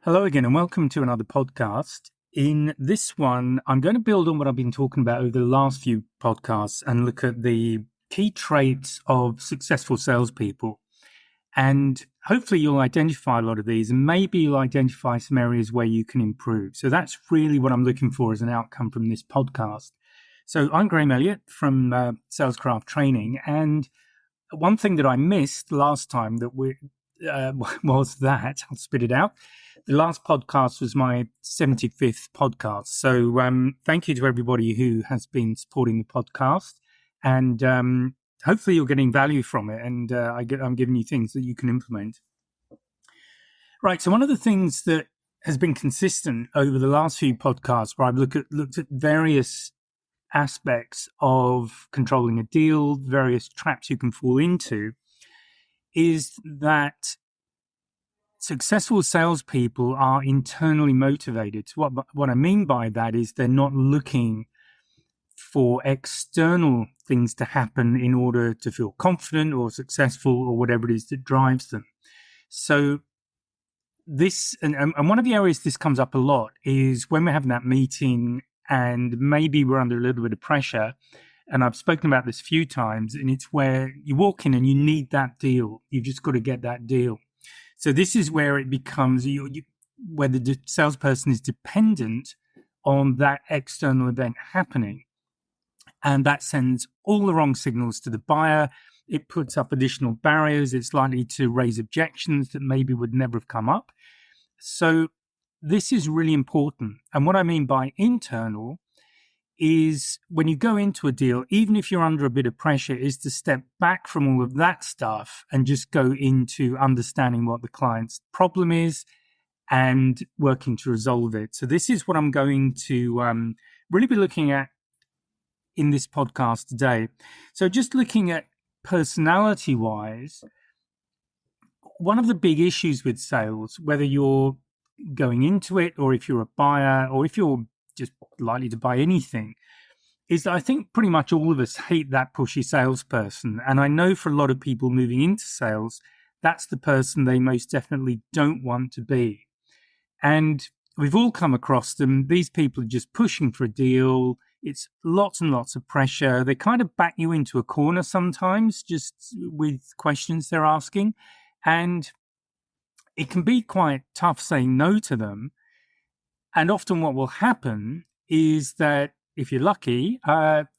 Hello again, and welcome to another podcast. In this one, I'm going to build on what I've been talking about over the last few podcasts and look at the key traits of successful salespeople. And hopefully you'll identify a lot of these, and maybe you'll identify some areas where you can improve. So that's really what I'm looking for as an outcome from this podcast. So I'm Graham Elliott from Salescraft Training, and one thing that I missed last time that was that, I'll spit it out. The last podcast was my 75th podcast. So thank you to everybody who has been supporting the podcast. And hopefully you're getting value from it. And I'm giving you things that you can implement. Right. So one of the things that has been consistent over the last few podcasts where I've looked at various aspects of controlling a deal, various traps you can fall into, is that successful salespeople are internally motivated. So what I mean by that is they're not looking for external things to happen in order to feel confident or successful or whatever it is that drives them. So this, and one of the areas this comes up a lot is when we're having that meeting and maybe we're under a little bit of pressure. And I've spoken about this a few times, and it's where you walk in and you need that deal. You've just got to get that deal. So this is where it becomes where the salesperson is dependent on that external event happening. And that sends all the wrong signals to the buyer. It puts up additional barriers. It's likely to raise objections that maybe would never have come up. So this is really important. And what I mean by internal is when you go into a deal, even if you're under a bit of pressure, is to step back from all of that stuff and just go into understanding what the client's problem is and working to resolve it. So this is what I'm going to really be looking at in this podcast today. So just looking at personality-wise, one of the big issues with sales, whether you're going into it or if you're a buyer or if you're just likely to buy anything, is that I think pretty much all of us hate that pushy salesperson. And I know for a lot of people moving into sales, that's the person they most definitely don't want to be. And we've all come across them. These people are just pushing for a deal. It's lots and lots of pressure. They kind of back you into a corner sometimes just with questions they're asking. And it can be quite tough saying no to them. And often what will happen is that if you're lucky,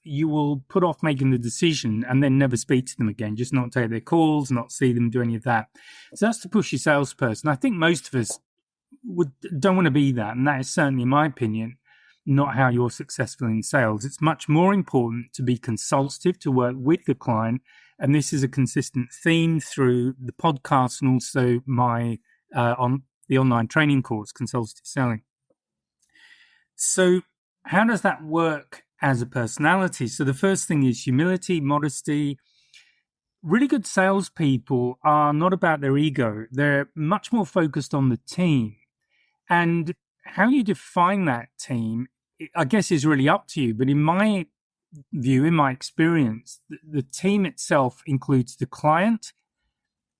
you will put off making the decision and then never speak to them again, just not take their calls, not see them do any of that. So that's the pushy salesperson. I think most of us don't want to be that. And that is certainly, in my opinion, not how you're successful in sales. It's much more important to be consultative, to work with the client. And this is a consistent theme through the podcast and also my on the online training course, Consultative Selling. So how does that work as a personality? So the first thing is humility, modesty. Really good salespeople are not about their ego. They're much more focused on the team. And how you define that team, I guess, is really up to you. But in my view, in my experience, the team itself includes the client.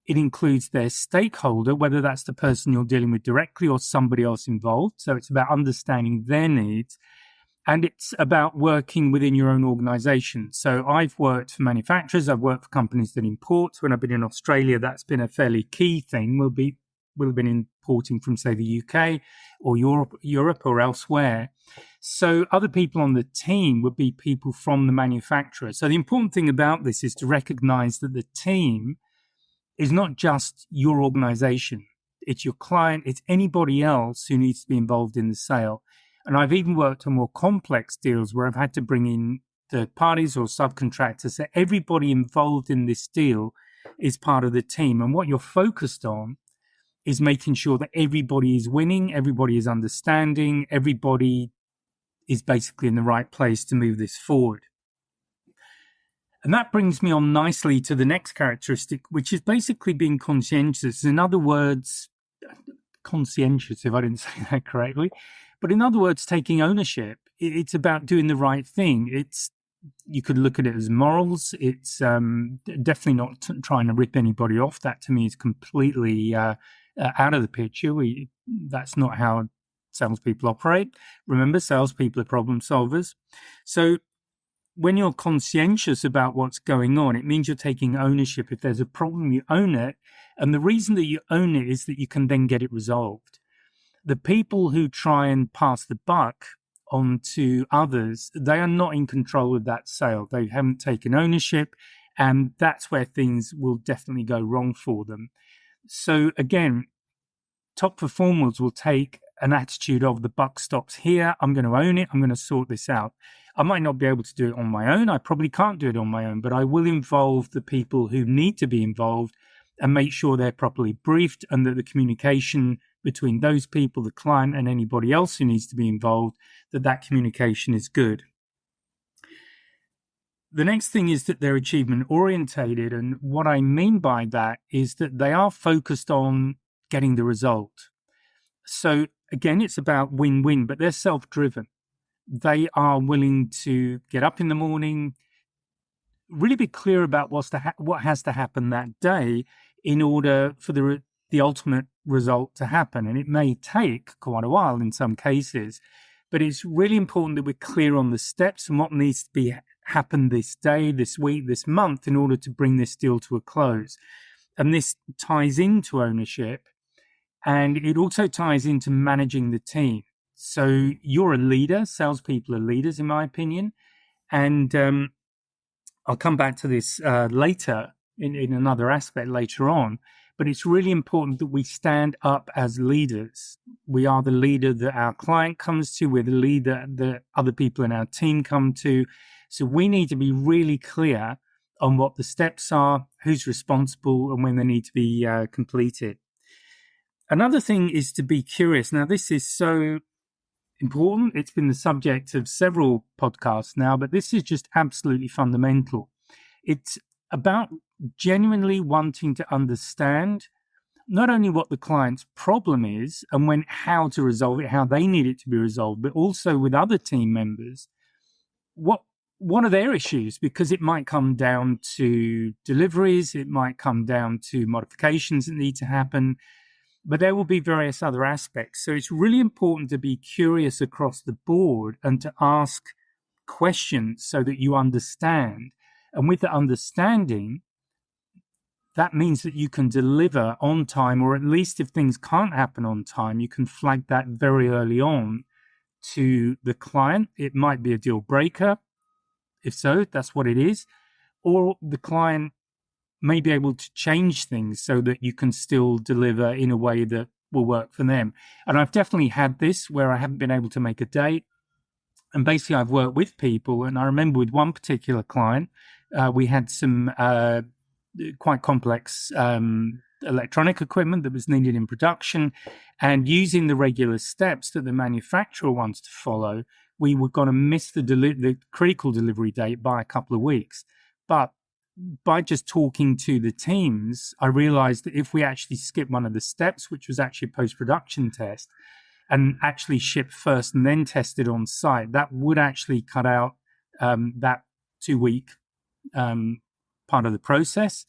It includes their stakeholder, whether that's the person you're dealing with directly or somebody else involved. So it's about understanding their needs. And it's about working within your own organization. So I've worked for manufacturers. I've worked for companies that import. When I've been in Australia, that's been a fairly key thing. We'll have been importing from, say, the UK or Europe or elsewhere. So other people on the team would be people from the manufacturer. So the important thing about this is to recognize that the team is not just your organization. It's your client. It's anybody else who needs to be involved in the sale. And I've even worked on more complex deals where I've had to bring in third parties or subcontractors. So everybody involved in this deal is part of the team. And what you're focused on is making sure that everybody is winning, everybody is understanding, everybody is basically in the right place to move this forward. And that brings me on nicely to the next characteristic, which is basically being conscientious. In other words, conscientious, if I didn't say that correctly. But in other words, taking ownership. It's about doing the right thing. You could look at it as morals. It's definitely not trying to rip anybody off. That to me is completely out of the picture. That's not how salespeople operate. Remember, salespeople are problem solvers. So when you're conscientious about what's going on, it means you're taking ownership. If there's a problem, you own it. And the reason that you own it is that you can then get it resolved. The people who try and pass the buck on to others, they are not in control of that sale. They haven't taken ownership, and that's where things will definitely go wrong for them. So again, top performers will take an attitude of the buck stops here. I'm going to own it. I'm going to sort this out. I might not be able to do it on my own. I probably can't do it on my own, but I will involve the people who need to be involved and make sure they're properly briefed and that the communication between those people, the client, and anybody else who needs to be involved, that communication is good. The next thing is that they're achievement orientated. And what I mean by that is that they are focused on getting the result. So again, it's about win-win, but they're self-driven. They are willing to get up in the morning, really be clear about what has to happen that day in order for the ultimate result to happen. And it may take quite a while in some cases, but it's really important that we're clear on the steps and what needs to happen this day, this week, this month in order to bring this deal to a close. And this ties into ownership, and it also ties into managing the team. So you're a leader. Salespeople are leaders, in my opinion. And I'll come back to this later in another aspect later on. But it's really important that we stand up as leaders. We are the leader that our client comes to. We're the leader that other people in our team come to. So we need to be really clear on what the steps are, who's responsible, and when they need to be completed. Another thing is to be curious. Now, this is so important. It's been the subject of several podcasts now, but this is just absolutely fundamental. It's about genuinely wanting to understand not only what the client's problem is and how to resolve it, how they need it to be resolved, but also with other team members, what are their issues? Because it might come down to deliveries, it might come down to modifications that need to happen, but there will be various other aspects. So it's really important to be curious across the board and to ask questions so that you understand. And with the understanding, that means that you can deliver on time, or at least if things can't happen on time, you can flag that very early on to the client. It might be a deal breaker. If so, that's what it is. Or the client may be able to change things so that you can still deliver in a way that will work for them. And I've definitely had this where I haven't been able to make a date. And basically, I've worked with people. And I remember with one particular client, we had some quite complex electronic equipment that was needed in production. And using the regular steps that the manufacturer wants to follow, we were going to miss the critical delivery date by a couple of weeks. But by just talking to the teams, I realized that if we actually skip one of the steps, which was actually a post-production test, and actually ship first and then tested on site, that would actually cut out that 2-week part of the process.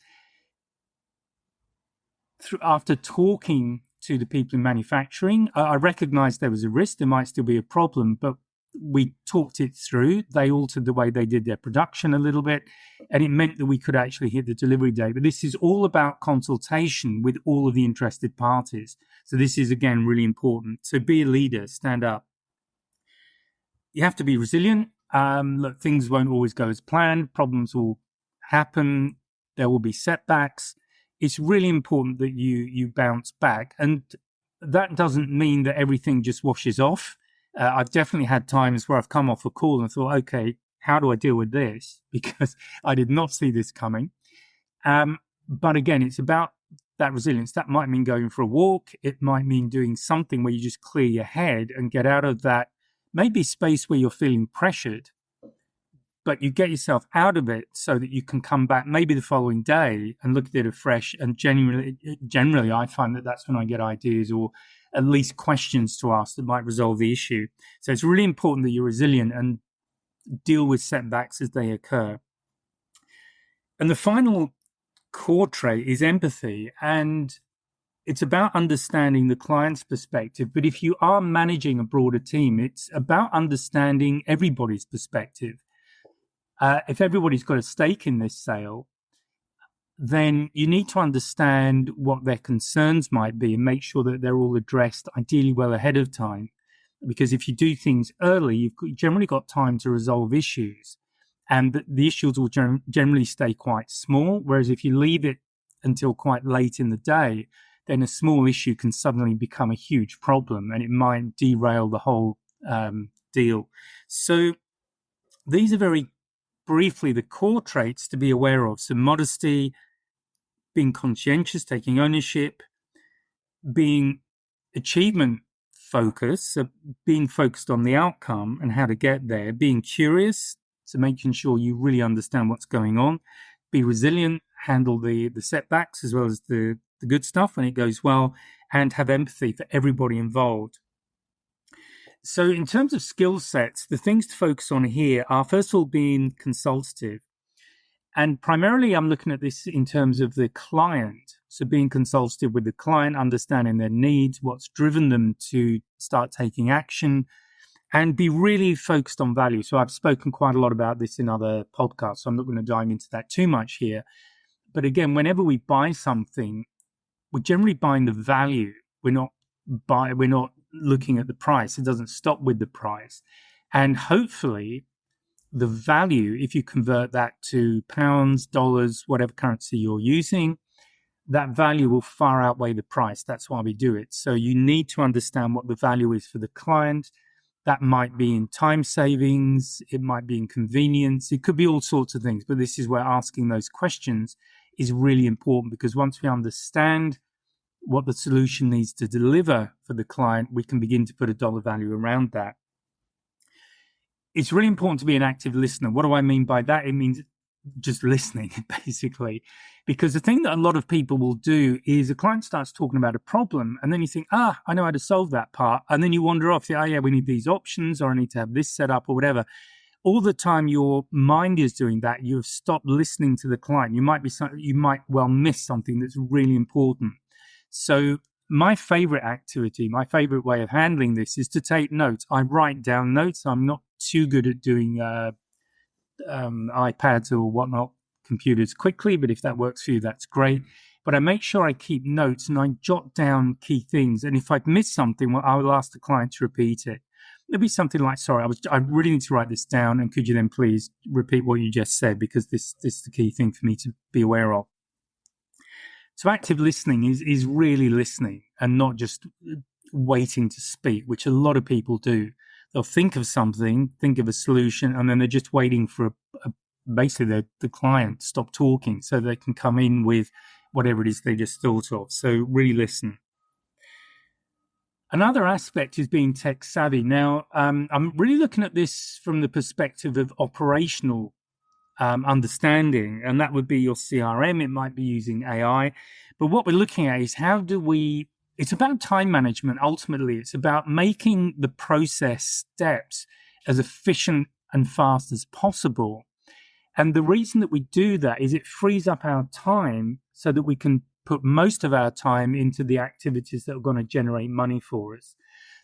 After talking to the people in manufacturing, I recognized there was a risk, there might still be a problem, but we talked it through. They altered the way they did their production a little bit, and it meant that we could actually hit the delivery date. But this is all about consultation with all of the interested parties. So this is, again, really important. So be a leader, stand up. You have to be resilient. Look, things won't always go as planned. Problems will happen. There will be setbacks. It's really important that you bounce back. And that doesn't mean that everything just washes off. I've definitely had times where I've come off a call and thought, okay, how do I deal with this? Because I did not see this coming. But again, it's about that resilience. That might mean going for a walk. It might mean doing something where you just clear your head and get out of that maybe space where you're feeling pressured, but you get yourself out of it so that you can come back maybe the following day and look at it afresh. And generally, I find that that's when I get ideas or at least questions to ask that might resolve the issue. So it's really important that you're resilient and deal with setbacks as they occur. And the final core trait is empathy. And it's about understanding the client's perspective. But if you are managing a broader team, it's about understanding everybody's perspective. If everybody's got a stake in this sale, then you need to understand what their concerns might be and make sure that they're all addressed ideally well ahead of time. Because if you do things early, you've generally got time to resolve issues, and the issues will generally stay quite small. Whereas if you leave it until quite late in the day, then a small issue can suddenly become a huge problem, and it might derail the whole deal. So these are very briefly the core traits to be aware of. So modesty, being conscientious, taking ownership, being achievement focused, so being focused on the outcome and how to get there, being curious, so making sure you really understand what's going on, be resilient, handle the setbacks as well as the good stuff when it goes well, and have empathy for everybody involved. So in terms of skill sets, the things to focus on here are, first of all, being consultative. And primarily, I'm looking at this in terms of the client. So being consultative with the client, understanding their needs, what's driven them to start taking action, and be really focused on value. So I've spoken quite a lot about this in other podcasts, so I'm not going to dive into that too much here. But again, whenever we buy something, we're generally buying the value. We're not looking at the price. It doesn't stop with the price. And hopefully, the value, if you convert that to pounds, dollars, whatever currency you're using, that value will far outweigh the price. That's why we do it. So you need to understand what the value is for the client. That might be in time savings. It might be in convenience. It could be all sorts of things. But this is where asking those questions is really important, because once we understand what the solution needs to deliver for the client, we can begin to put a dollar value around that. It's really important to be an active listener. What do I mean by that? It means just listening, basically. Because the thing that a lot of people will do is a client starts talking about a problem, and then you think, I know how to solve that part. And then you wander off, we need these options, or I need to have this set up, or whatever. All the time your mind is doing that, you've stopped listening to the client. You might well miss something that's really important. So my favorite activity, my favorite way of handling this is to take notes. I write down notes. I'm not too good at doing iPads or whatnot, computers quickly, but if that works for you, that's great. But I make sure I keep notes and I jot down key things. And if I've missed something, I will ask the client to repeat it. It'll be something like, sorry, I really need to write this down, and could you then please repeat what you just said, because this is the key thing for me to be aware of. So active listening is really listening and not just waiting to speak, which a lot of people do. They'll think of something, think of a solution, and then they're just waiting for basically the client to stop talking so they can come in with whatever it is they just thought of. So really listen. Another aspect is being tech savvy. Now, I'm really looking at this from the perspective of operational understanding, and that would be your CRM. It might be using AI. But what we're looking at is it's about time management. Ultimately, it's about making the process steps as efficient and fast as possible. And the reason that we do that is it frees up our time so that we can put most of our time into the activities that are going to generate money for us.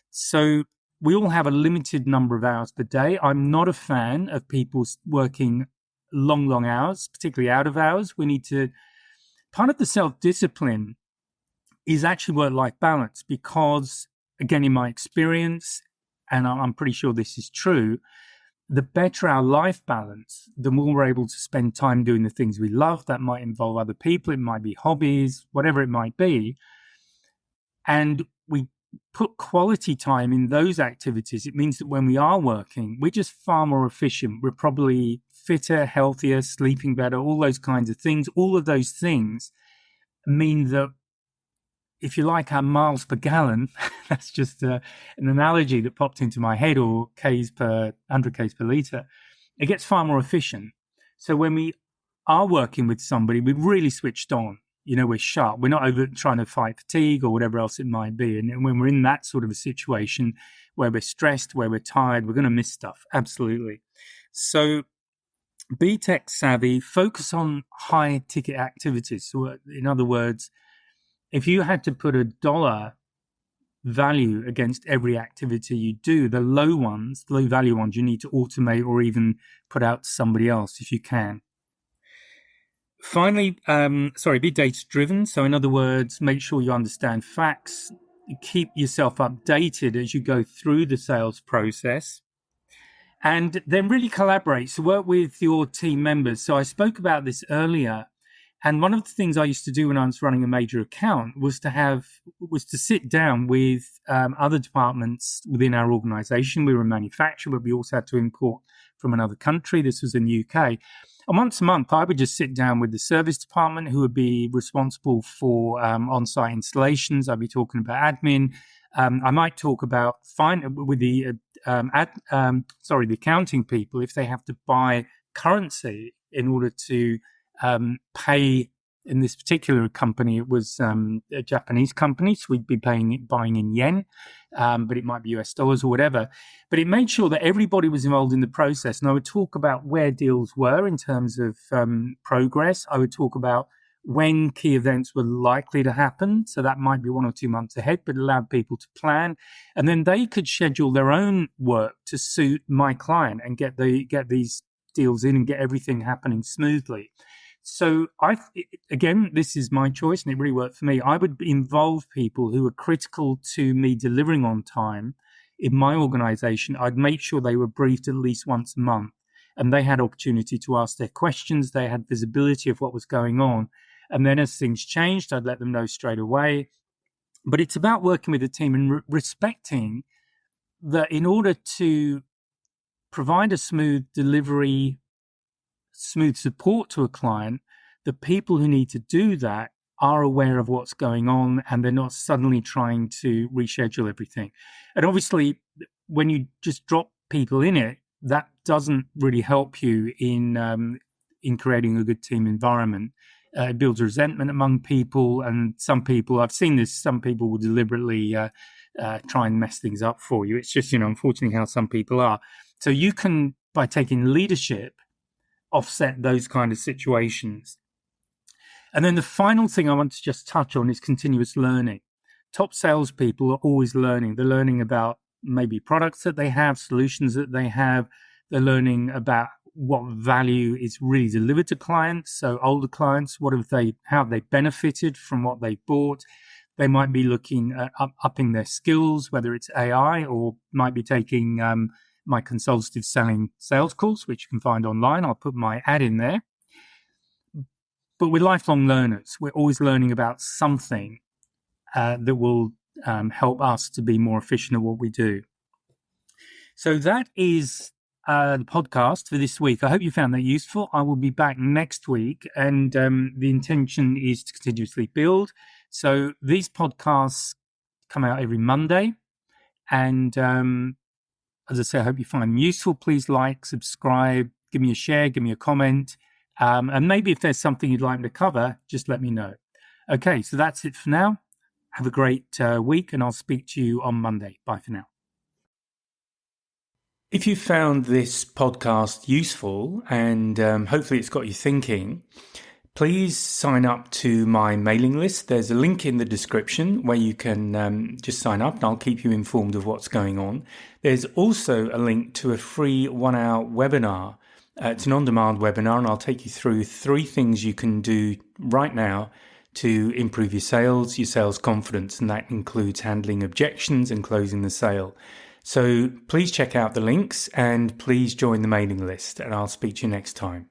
So we all have a limited number of hours per day. I'm not a fan of people working long hours, particularly out of hours. Part of the self-discipline is actually work-life balance, because, again, in my experience, and I'm pretty sure this is true, the better our life balance, the more we're able to spend time doing the things we love. That might involve other people. It might be hobbies, whatever it might be. And we put quality time in those activities. It means that when we are working, we're just far more efficient. We're probably fitter, healthier, sleeping better, all those kinds of things. All of those things mean that, if you like, our miles per gallon, that's just an analogy that popped into my head, or 100 Ks per litre, it gets far more efficient. So when we are working with somebody, we're really switched on. We're sharp. We're not over trying to fight fatigue or whatever else it might be. And when we're in that sort of a situation where we're stressed, where we're tired, we're going to miss stuff. Absolutely. So be tech savvy, focus on high ticket activities. So in other words, if you had to put a dollar value against every activity you do, the low value ones, you need to automate or even put out to somebody else if you can. Finally, be data driven. So in other words, make sure you understand facts, keep yourself updated as you go through the sales process, and then really collaborate. So work with your team members. So I spoke about this earlier. And one of the things I used to do when I was running a major account was to sit down with other departments within our organization. We were a manufacturer, but we also had to import from another country. This was in the UK. And once a month, I would just sit down with the service department, who would be responsible for on-site installations. I'd be talking about admin. I might talk about with the accounting people, if they have to buy currency in order to pay. In this particular company, it was a Japanese company, so we'd be buying in yen, but it might be US dollars or whatever. But it made sure that everybody was involved in the process. And I would talk about where deals were in terms of progress. I would talk about when key events were likely to happen. So that might be 1 or 2 months ahead, but it allowed people to plan. And then they could schedule their own work to suit my client and get these deals in and get everything happening smoothly. So again, this is my choice and it really worked for me. I would involve people who were critical to me delivering on time in my organization. I'd make sure they were briefed at least once a month and they had opportunity to ask their questions. They had visibility of what was going on. And then as things changed, I'd let them know straight away. But it's about working with the team and respecting that in order to provide a smooth delivery, smooth support to a client, the people who need to do that are aware of what's going on and they're not suddenly trying to reschedule everything. And obviously, when you just drop people in it, that doesn't really help you in creating a good team environment. It builds resentment among people, and some people, I've seen this, some people will deliberately try and mess things up for you. It's just, unfortunately how some people are. So you can, by taking leadership, offset those kind of situations. And then the final thing I want to just touch on is continuous learning. Top salespeople are always learning. They're learning about maybe products that they have, solutions that they have. They're learning about what value is really delivered to clients. So older clients, how have they benefited from what they bought? They might be looking at upping their skills, whether it's AI or might be taking my consultative selling sales course, which you can find online. I'll put my ad in there. But we're lifelong learners. We're always learning about something that will help us to be more efficient at what we do. So that is the podcast for this week. I hope you found that useful. I will be back next week, and the intention is to continuously build. So these podcasts come out every Monday, and as I say, I hope you find them useful. Please like, subscribe, give me a share, give me a comment. And maybe if there's something you'd like me to cover, just let me know. Okay, so that's it for now. Have a great week, and I'll speak to you on Monday. Bye for now. If you found this podcast useful and hopefully it's got you thinking, please sign up to my mailing list. There's a link in the description where you can just sign up and I'll keep you informed of what's going on. There's also a link to a free 1-hour webinar. It's an on-demand webinar, and I'll take you through 3 things you can do right now to improve your sales confidence, and that includes handling objections and closing the sale. So please check out the links and please join the mailing list, and I'll speak to you next time.